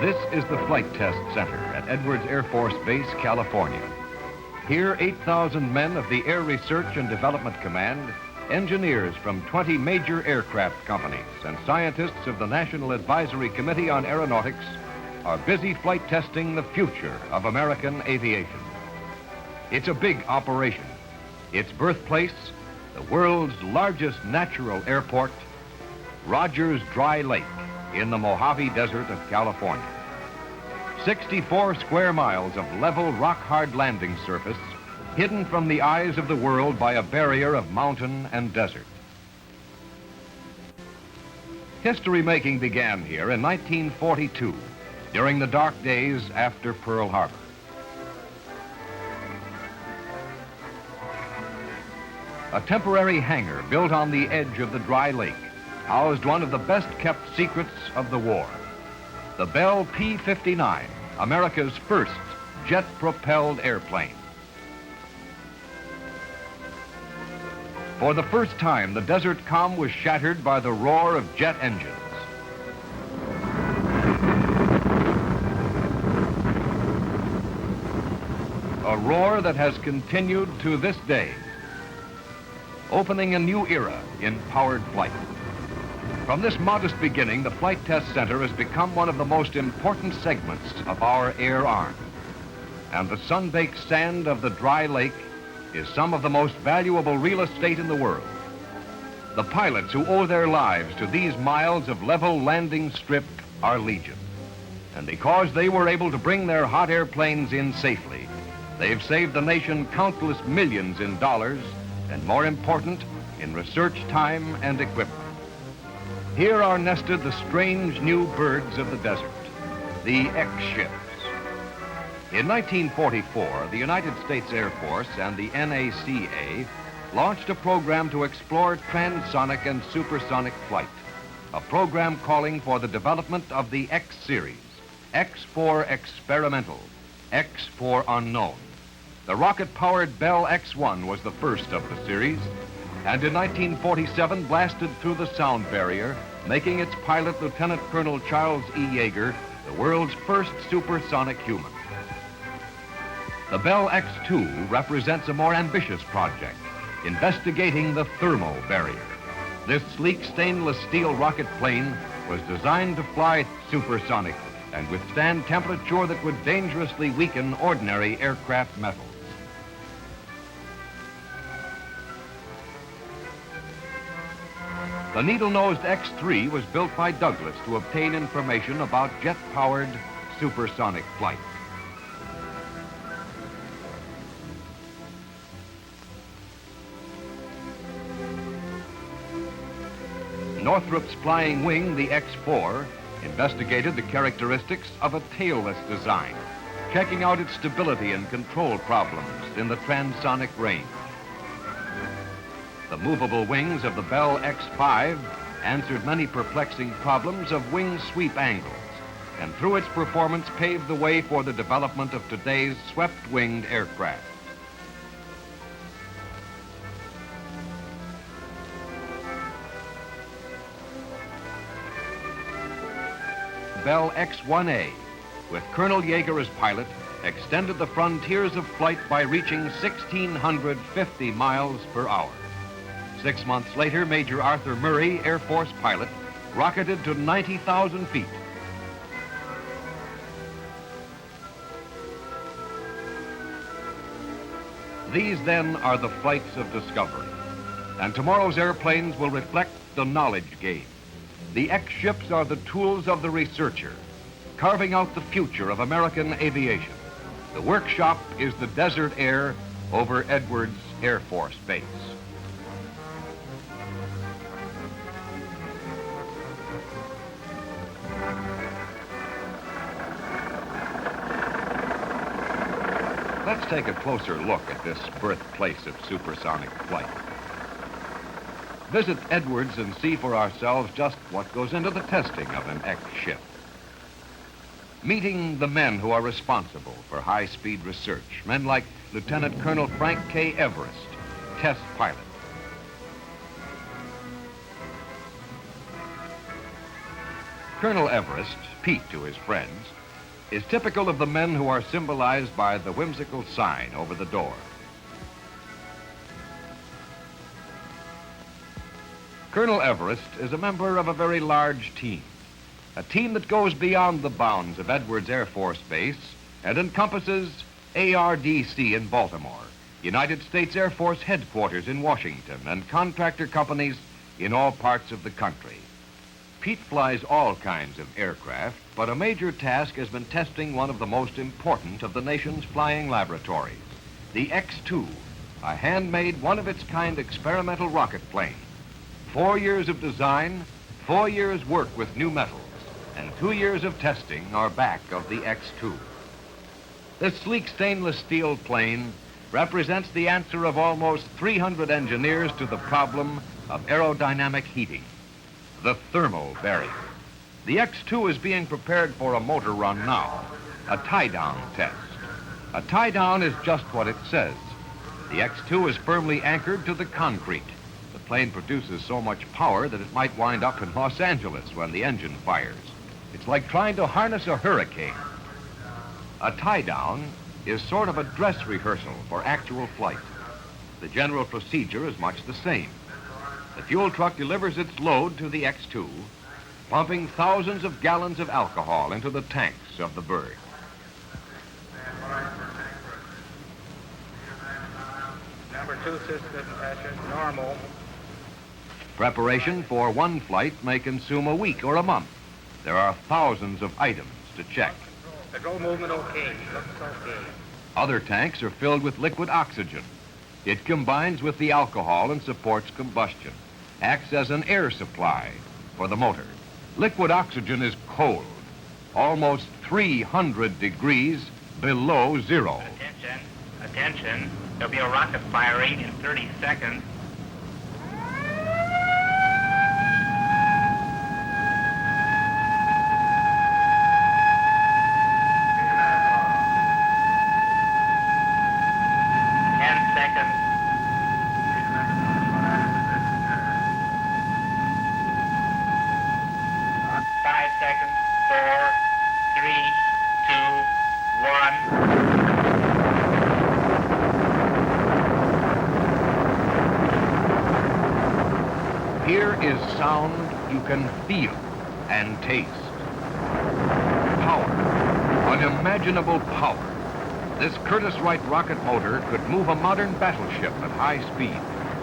This is the Flight Test Center at Edwards Air Force Base, California. Here, 8,000 men of the Air Research and Development Command, engineers from 20 major aircraft companies, and scientists of the National Advisory Committee on Aeronautics are busy flight testing the future of American aviation. It's a big operation. Its birthplace, the world's largest natural airport, Rogers Dry Lake in the Mojave Desert of California. 64 square miles of level, rock-hard landing surface, hidden from the eyes of the world by a barrier of mountain and desert. History-making began here in 1942, during the dark days after Pearl Harbor. A temporary hangar built on the edge of the dry lake housed one of the best-kept secrets of the war. The Bell P-59, America's first jet-propelled airplane. For the first time, the desert calm was shattered by the roar of jet engines. A roar that has continued to this day, opening a new era in powered flight. From this modest beginning, the Flight Test Center has become one of the most important segments of our air arm. And the sun-baked sand of the dry lake is some of the most valuable real estate in the world. The pilots who owe their lives to these miles of level landing strip are legion. And because they were able to bring their hot airplanes in safely, they've saved the nation countless millions in dollars, and more important, in research time and equipment. Here are nested the strange new birds of the desert, the X-ships. In 1944, the United States Air Force and the NACA launched a program to explore transonic and supersonic flight, a program calling for the development of the X series, X for experimental, X for unknown. The rocket-powered Bell X-1 was the first of the series, and in 1947 blasted through the sound barrier, making its pilot, Lieutenant Colonel Charles E. Yeager, the world's first supersonic human. The Bell X-2 represents a more ambitious project, investigating the thermal barrier. This sleek stainless steel rocket plane was designed to fly supersonic and withstand temperature that would dangerously weaken ordinary aircraft metals. The needle-nosed X-3 was built by Douglas to obtain information about jet-powered supersonic flight. Northrop's flying wing, the X-4, investigated the characteristics of a tailless design, checking out its stability and control problems in the transonic range. The movable wings of the Bell X-5 answered many perplexing problems of wing sweep angles, and through its performance paved the way for the development of today's swept-winged aircraft. Bell X-1A, with Colonel Yeager as pilot, extended the frontiers of flight by reaching 1,650 miles per hour. 6 months later, Major Arthur Murray, Air Force pilot, rocketed to 90,000 feet. These, then, are the flights of discovery. And tomorrow's airplanes will reflect the knowledge game. The X-ships are the tools of the researcher, carving out the future of American aviation. The workshop is the desert air over Edwards Air Force Base. Let's take a closer look at this birthplace of supersonic flight. Visit Edwards and see for ourselves just what goes into the testing of an X-ship. Meeting the men who are responsible for high-speed research, men like Lieutenant Colonel Frank K. Everest, test pilot. Colonel Everest, Pete to his friends, is typical of the men who are symbolized by the whimsical sign over the door. Colonel Everest is a member of a very large team, a team that goes beyond the bounds of Edwards Air Force Base and encompasses ARDC in Baltimore, United States Air Force headquarters in Washington, and contractor companies in all parts of the country. Pete flies all kinds of aircraft, but a major task has been testing one of the most important of the nation's flying laboratories, the X-2, a handmade, one-of-its-kind experimental rocket plane. 4 years of design, 4 years work with new metals, and 2 years of testing are back of the X-2. This sleek stainless steel plane represents the answer of almost 300 engineers to the problem of aerodynamic heating, the thermal barrier. The X-2 is being prepared for a motor run now, a tie-down test. A tie-down is just what it says. The X-2 is firmly anchored to the concrete. The plane produces so much power that it might wind up in Los Angeles when the engine fires. It's like trying to harness a hurricane. A tie-down is sort of a dress rehearsal for actual flight. The general procedure is much the same. The fuel truck delivers its load to the X-2, pumping thousands of gallons of alcohol into the tanks of the bird. Number 2 system pressure, normal. Preparation for one flight may consume a week or a month. There are thousands of items to check. Control movement okay, looks okay. Other tanks are filled with liquid oxygen. It combines with the alcohol and supports combustion, acts as an air supply for the motor. Liquid oxygen is cold, almost 300 degrees below zero. Attention, attention. There'll be a rocket firing in 30 seconds. Here is sound you can feel and taste. Power, unimaginable power. This Curtiss-Wright rocket motor could move a modern battleship at high speed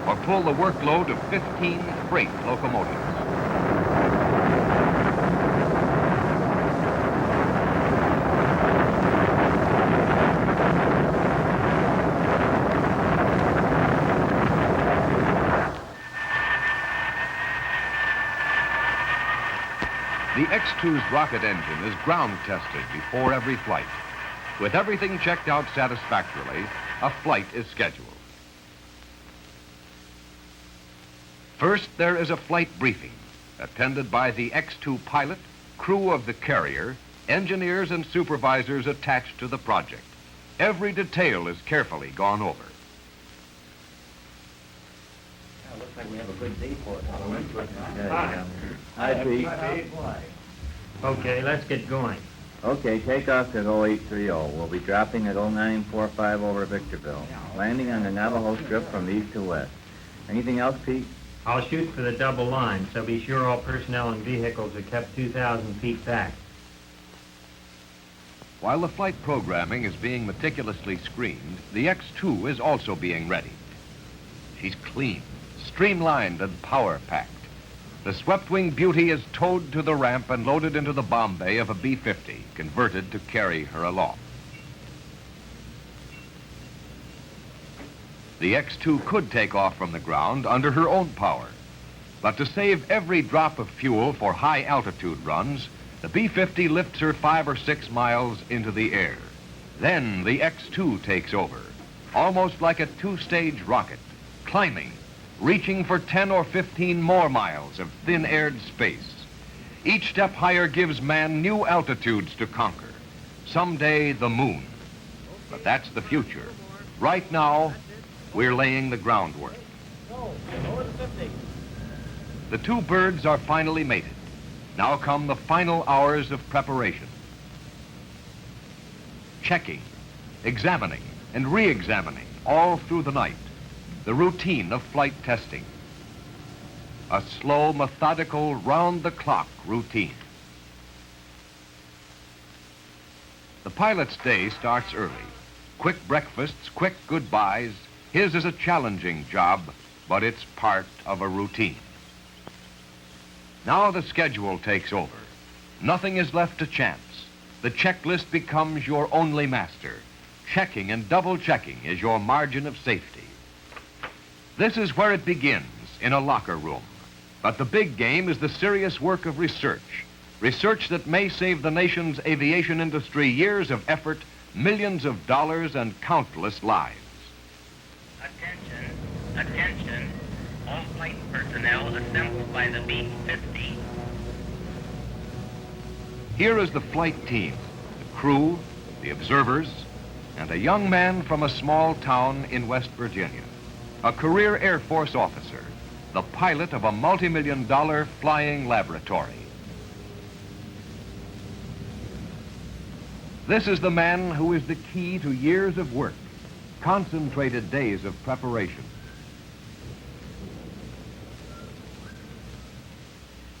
or pull the workload of 15 freight locomotives. The X-2's rocket engine is ground tested before every flight. With everything checked out satisfactorily, a flight is scheduled. First, there is a flight briefing, attended by the X-2 pilot, crew of the carrier, engineers and supervisors attached to the project. Every detail is carefully gone over. Looks like we have a good day for it. Hi, Pete. Okay, let's get going. Okay, takeoff at 0830. We'll be dropping at 0945 over Victorville. Landing on the Navajo Strip from east to west. Anything else, Pete? I'll shoot for the double line, so be sure all personnel and vehicles are kept 2,000 feet back. While the flight programming is being meticulously screened, the X-2 is also being readied. She's clean, streamlined, and power-packed. The swept-wing beauty is towed to the ramp and loaded into the bomb bay of a B-50, converted to carry her aloft. The X-2 could take off from the ground under her own power, but to save every drop of fuel for high-altitude runs, the B-50 lifts her 5 or 6 miles into the air. Then the X-2 takes over, almost like a 2-stage rocket, climbing, reaching for 10 or 15 more miles of thin-aired space. Each step higher gives man new altitudes to conquer. Someday, the moon. But that's the future. Right now, we're laying the groundwork. The two birds are finally mated. Now come the final hours of preparation. Checking, examining, and re-examining all through the night. The routine of flight testing. A slow, methodical, round-the-clock routine. The pilot's day starts early. Quick breakfasts, quick goodbyes. His is a challenging job, but it's part of a routine. Now the schedule takes over. Nothing is left to chance. The checklist becomes your only master. Checking and double-checking is your margin of safety. This is where it begins, in a locker room. But the big game is the serious work of research. Research that may save the nation's aviation industry years of effort, millions of dollars, and countless lives. Attention, attention. All flight personnel assembled by the B-50. Here is the flight team, the crew, the observers, and a young man from a small town in West Virginia, a career Air Force officer, the pilot of a multi-million-dollar flying laboratory. This is the man who is the key to years of work, concentrated days of preparation.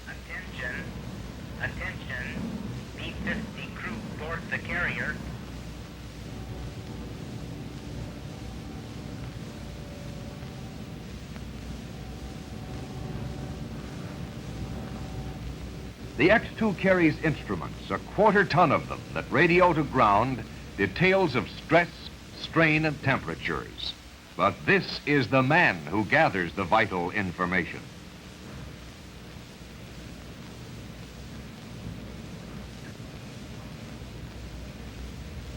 Attention, attention. B-50 crew towards the carrier. The X-2 carries instruments, a quarter-ton of them, that radio to ground details of stress, strain, and temperatures. But this is the man who gathers the vital information.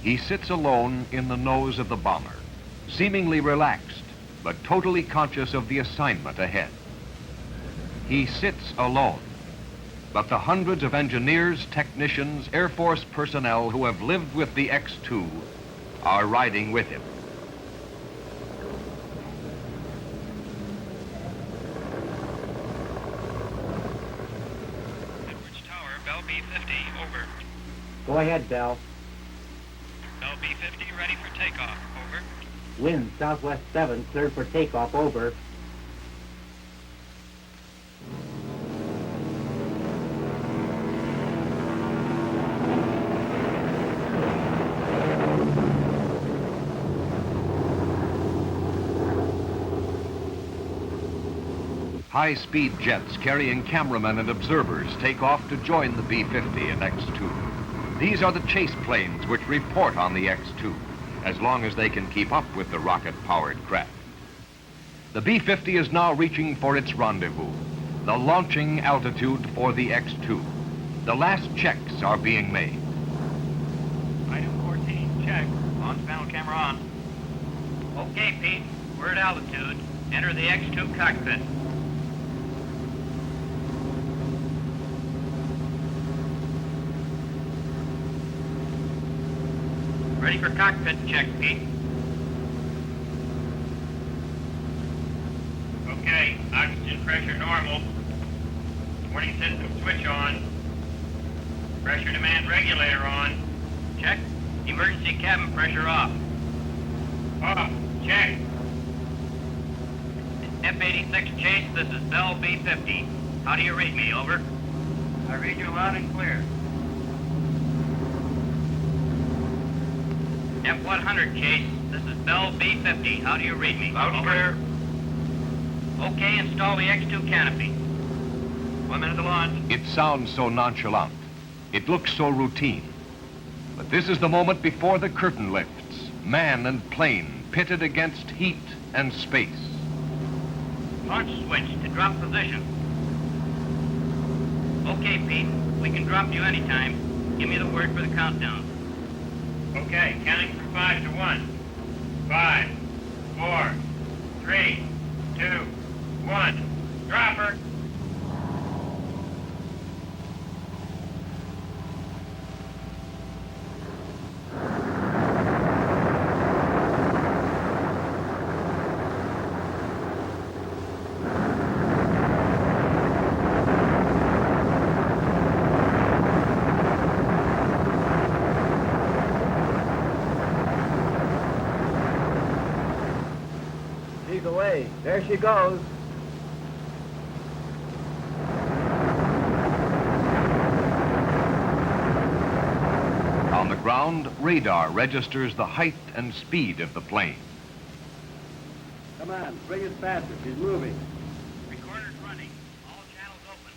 He sits alone in the nose of the bomber, seemingly relaxed, but totally conscious of the assignment ahead. He sits alone. But the hundreds of engineers, technicians, Air Force personnel who have lived with the X-2 are riding with him. Edwards Tower, Bell B-50, over. Go ahead, Bell. Bell B-50, ready for takeoff, over. Wind southwest 7, cleared for takeoff, over. High-speed jets carrying cameramen and observers take off to join the B-50 and X-2. These are the chase planes which report on the X-2, as long as they can keep up with the rocket-powered craft. The B-50 is now reaching for its rendezvous, the launching altitude for the X-2. The last checks are being made. Item 14, check. Launch panel camera on. Okay, Pete. We're at altitude. Enter the X-2 cockpit. Ready for cockpit check, Pete. Okay, oxygen pressure normal. Warning system switch on. Pressure demand regulator on. Check. Emergency cabin pressure off. Off. Check. F-86 Chase, this is Bell B-50. How do you read me, over? I read you loud and clear. F-100 Chase, this is Bell B-50. How do you read me? Loud and clear. Okay, install the X-2 canopy. 1 minute to launch. It sounds so nonchalant. It looks so routine. But this is the moment before the curtain lifts. Man and plane pitted against heat and space. Launch switch to drop position. Okay, Pete. We can drop you anytime. Give me the word for the countdown. Okay, counting from 5 to 1. 5, 4, 3, 2, 1. Dropper. There she goes. On the ground, radar registers the height and speed of the plane. Come on, bring it faster. She's moving. Recorder's running. All channels open.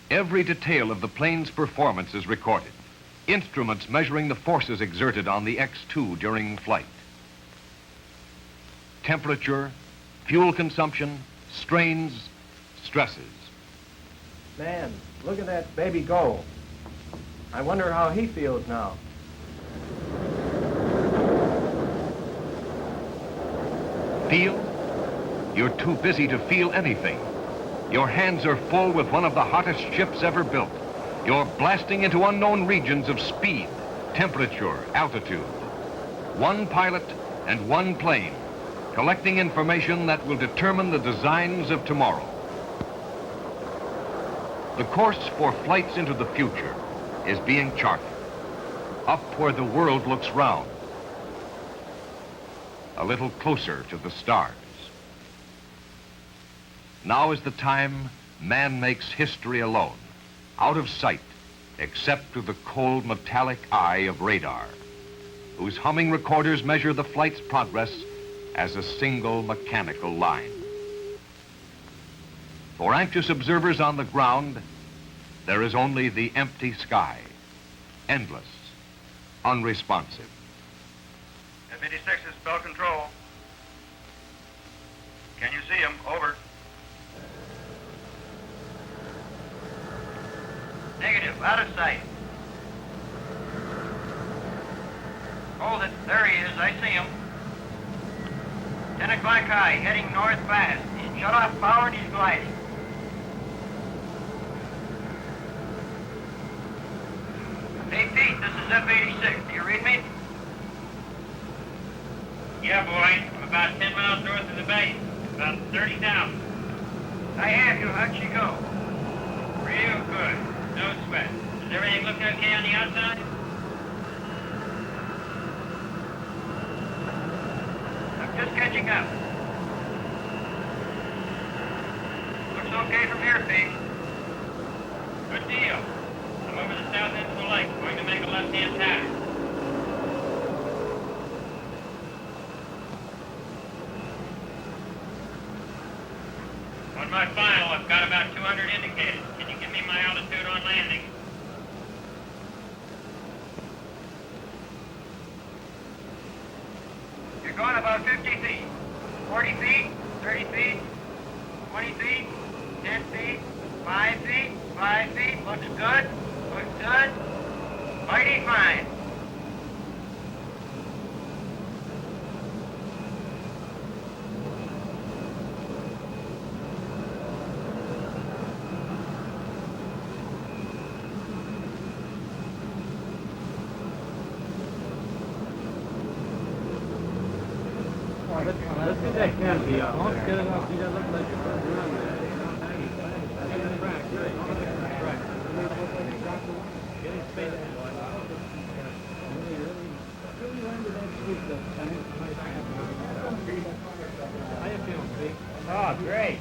Every detail of the plane's performance is recorded. Instruments measuring the forces exerted on the X-2 during flight. Temperature, fuel consumption, strains, stresses. Man, look at that baby go. I wonder how he feels now. Feel? You're too busy to feel anything. Your hands are full with one of the hottest ships ever built. You're blasting into unknown regions of speed, temperature, altitude. One pilot and one plane, collecting information that will determine the designs of tomorrow. The course for flights into the future is being charted, up where the world looks round, a little closer to the stars. Now is the time man makes history alone, out of sight, except to the cold metallic eye of radar, whose humming recorders measure the flight's progress as a single mechanical line. For anxious observers on the ground, there is only the empty sky, endless, unresponsive. F-86 is spell control. Can you see him? Over. Negative, out of sight. Hold it. There he is. I see him. 10 o'clock high, heading north fast. He's shut off power and he's gliding. Hey, Pete, this is F-86. Do you read me? Yeah, boy. I'm about 10 miles north of the base. About 30,000. I have you. How'd she go? Real good. No sweat. Does everything look okay on the outside? I'm just catching up. Looks okay from here, Pete. Good deal. I'm over the south end of the lake, going to make a left-hand tack. On my final, I've got about 200 indicated. Can you give me my altitude on landing? You're going about 50 feet. 40 feet, 30 feet, 20 feet, 10 feet, 5 feet, 5 feet. Looks good. Looks good. Mighty fine. Let's get that canopy up. Let's get it up. You gotta look like you're going around there. Oh, great.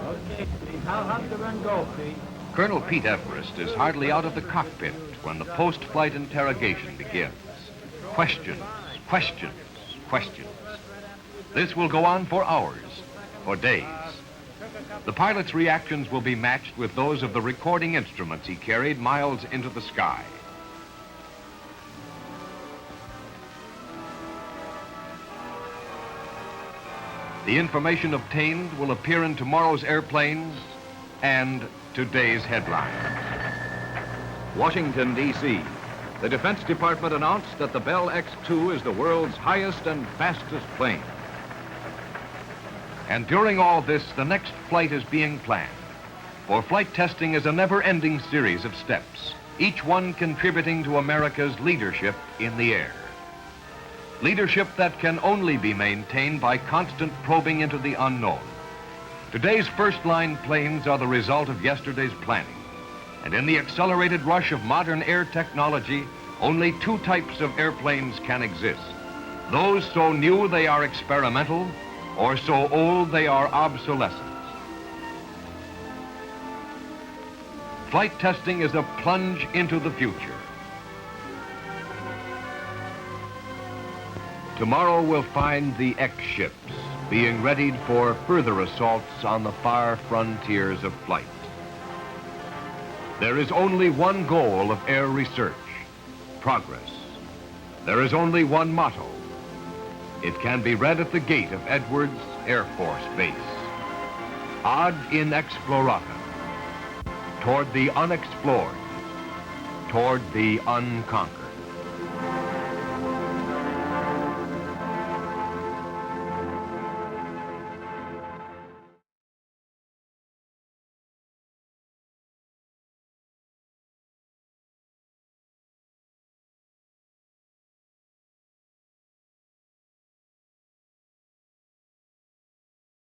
Okay, Pete. How's the run go, Pete? Colonel Pete Everest is hardly out of the cockpit when the post-flight interrogation begins. Questions, questions, questions. This will go on for hours, for days. The pilot's reactions will be matched with those of the recording instruments he carried miles into the sky. The information obtained will appear in tomorrow's airplanes and today's headlines. Washington, D.C. The Defense Department announced that the Bell X-2 is the world's highest and fastest plane. And during all this, the next flight is being planned. For flight testing is a never-ending series of steps, each one contributing to America's leadership in the air. Leadership that can only be maintained by constant probing into the unknown. Today's first-line planes are the result of yesterday's planning. And in the accelerated rush of modern air technology, only two types of airplanes can exist. Those so new they are experimental, or so old they are obsolescent. Flight testing is a plunge into the future. Tomorrow we'll find the X-ships being readied for further assaults on the far frontiers of flight. There is only one goal of air research: progress. There is only one motto. It can be read at the gate of Edwards Air Force Base. Ad in explorata. Toward the unexplored. Toward the unconquered.